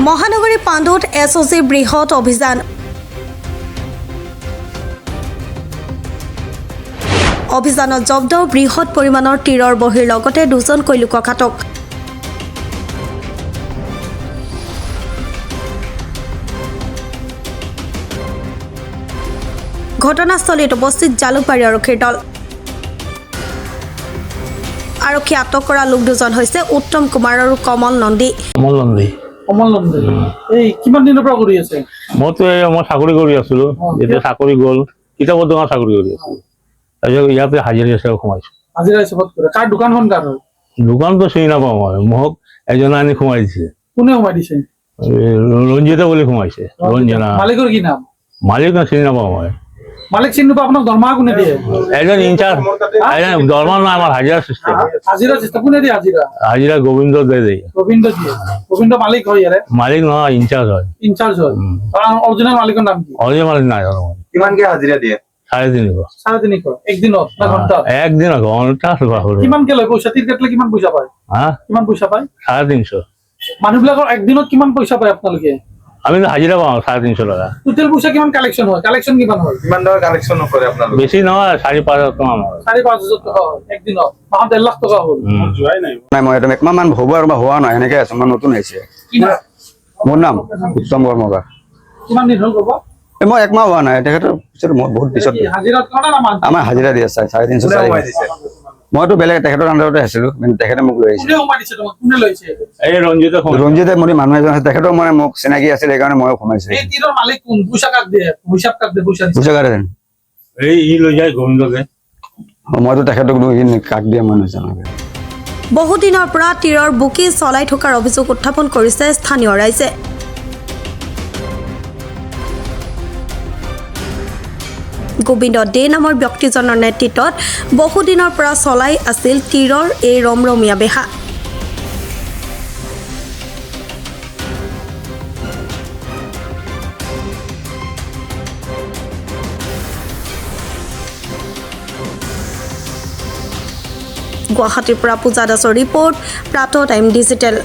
মহানগৰী পাণ্ডুত এছঅ'চিৰ বৃহৎ অভিযান। অভিযানত জব্দ বৃহৎ পৰিমাণৰ তীৰৰ বহীৰ লগতে দুজনকৈ লোকক আটক। ঘটনাস্থলীত উপস্থিত জালুকবাৰী আৰক্ষীৰ দল। আৰক্ষী আটক কৰা লোক দুজন হৈছে উত্তম কুমাৰ আৰু কমল নন্দী। কমল নন্দী এই কিমান দিনৰ পৰা কৰি আছে? মইতো মই চাকৰি কৰি আছিলো, যেতিয়া চাকৰি গ'ল কিতাপৰ দোকান চাকৰি কৰি আছিলো, তাৰপিছত ইয়াতে হাজিৰা হিচাপে সোমাইছো। হাজিৰা হিচাপত কৰে। কাৰ দোকানখন কাৰ হয়? দোকানতো চিনি নাপাওঁ মই, মোক এজনে আনি সোমাই দিছে। কোনে সোমাই দিছে? ৰঞ্জিতা বুলি সোমাইছে। ৰঞ্জনা মালিকৰ কি নাম? মালিক চিনি নাপাওঁ মই। মালিক চিনি নাপাওঁ। আপোনাক দৰমহা কোনে দিয়ে? এজন ইনচাৰ্জ, দৰমহা নাই, আমাৰ হাজিৰা চিষ্টেম। হাজিৰা চিষ্টেম কোনে দিয়ে? হাজিৰা গোবিন্দ দিয়ে। গোবিন্দ দিয়ে। গোবিন্দ মালিক হয় ইয়াৰে? মালিক নহয়, ইনচাৰ্জ হয়। ইনচাৰ্জ হয়। অৰিজিনেল মালিকৰ নাম কি? অৰিজিনেল মালিক নাই। কিমানকে হাজিৰা দিয়ে? 350। 350 একদিনত না ঘণ্টাত? একদিনত ঘণ্টা। কিমানকে লয় পইচা? তীৰ কাটিলে কিমান পইচা পায়? কিমান পইচা পায়? 350। মানুহবিলাকৰ একদিনত কিমান পইচা পায় আপোনালোকে? আমি হাজিৰা পাওঁ 350 টকা। টোটেল পইচা কিমান কালেকশ্যন হয়? কালেকশ্যন কিমান হয়? কিমান টকা কালেকশ্যন কৰে আপোনালোকে? বেছি নহয়, 4-5 হাজাৰ টকা হয়। 4-5 হাজাৰ টকা হয় একদিনত। মাহত 1 লাখ টকা হ'ল। যোৱাই নাই মই একমাহ মান হ'ব আৰু হোৱা নাই, এনেকে আছো। মই নতুন আহিছে। কি নাম? মোৰ নাম উত্তম কৰ্মকাৰ। কিমান দিন হ'ল ক'ব? মই একমাহ হোৱা নাই, তেখেতৰ পিছত মই বহুত পিছত। হাজিৰা কৰা না মানুহ? আমাৰ হাজিৰা দি আছে 350 450। মইতো বেলেগ তেখেতৰ আণ্ডাৰতে আছিলো, কিন্তু তেখেতে মোক লৈ আহিছে। কোনে সোমাই দিছে তোমাক? কোনে লৈছে? এই ৰঞ্জিতে মোৰ মানুহ এজন আছে, তেখেতৰ মানে মোক চিনাকি আছিল, সেইকাৰণে মই সোমাইছো। এই তীৰৰ মালিক কোন? পইচা কাক দিয়ে? হিচাপ কাক দিয়ে? পইচা বুজা কাৰে এই লৈ যায় গোবিন্দকে। মইতো তেখেতক কাক দিয়ে মই নাজানো। বহুদিনৰ পৰা তীৰৰ বুকি চলাই থকাৰ অভিযোগ উত্থাপন কৰিছে স্থানীয় ৰাইজে। গোবিন্দ দে নামৰ ব্যক্তিজনৰ নেতৃত্বত বহুদিনৰ পৰা চলাই আছিল তীৰৰ এই ৰমৰমীয়া বেহা। গুৱাহাটীৰ পৰা পূজা দাসৰ ৰিপৰ্ট, প্ৰাতঃ টাইম ডিজিটেল।